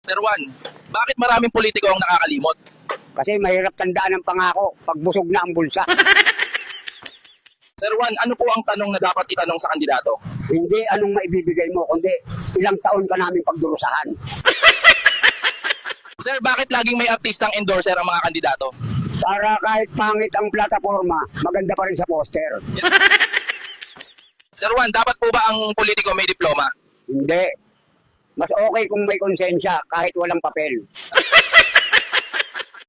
Sir Juan, bakit maraming politiko ang nakakalimot? Kasi mahirap tandaan ang pangako pag busog na ang bulsa. Sir Juan, ano po ang tanong na dapat itanong sa kandidato? Hindi anong maibibigay mo, kundi ilang taon ka namin pagdurusahan. Sir, bakit laging may artistang endorser ang mga kandidato? Para kahit pangit ang plataforma, maganda pa rin sa poster. Sir Juan, dapat po ba ang politiko may diploma? Hindi. Mas okay kung may konsensya kahit walang papel.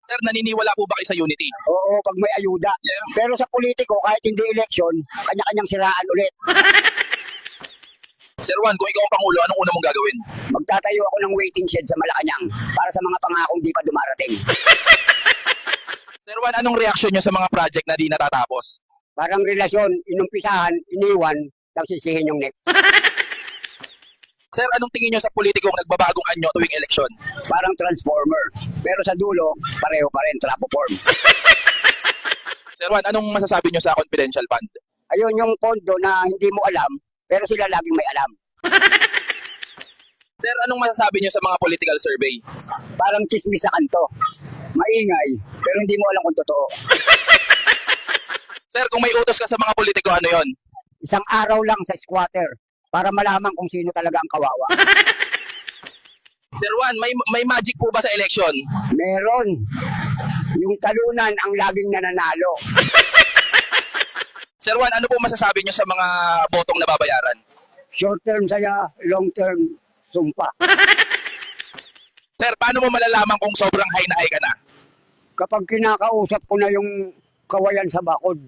Sir, naniniwala po ba kayo sa unity? Oo, pag may ayuda. Yeah. Pero sa politiko, kahit hindi eleksyon, kanya-kanyang siraan ulit. Sir Juan, kung ikaw ang Pangulo, anong una mong gagawin? Magtatayo ako ng waiting shed sa Malacanang para sa mga pangakong di pa dumarating. Sir Juan, anong reaksyon nyo sa mga project na di natatapos? Parang relasyon, inumpisahan, iniwan, tapos sisihin yung next. Sir, anong tingin nyo sa politikong nagbabagong anyo tuwing eleksyon? Parang transformer. Pero sa dulo, pareho pa rin, trapoform. Sir Juan, anong masasabi nyo sa confidential fund? Ayun yung pondo na hindi mo alam, pero sila laging may alam. Sir, anong masasabi nyo sa mga political survey? Parang chismis sa kanto. Maingay, pero hindi mo alam kung totoo. Sir, kung may utos ka sa mga politiko, ano yon? Isang araw lang sa squatter para malaman kung sino talaga ang kawawa. Sir Juan, may magic po ba sa eleksyon? Meron. Yung talunan ang laging nananalo. Sir Juan, ano po masasabi nyo sa mga botong nababayaran? Short term saya, long term sumpa. Sir, paano mo malalaman kung sobrang high na high ka na? Kapag kinakausap ko na yung kawayan sa bakod.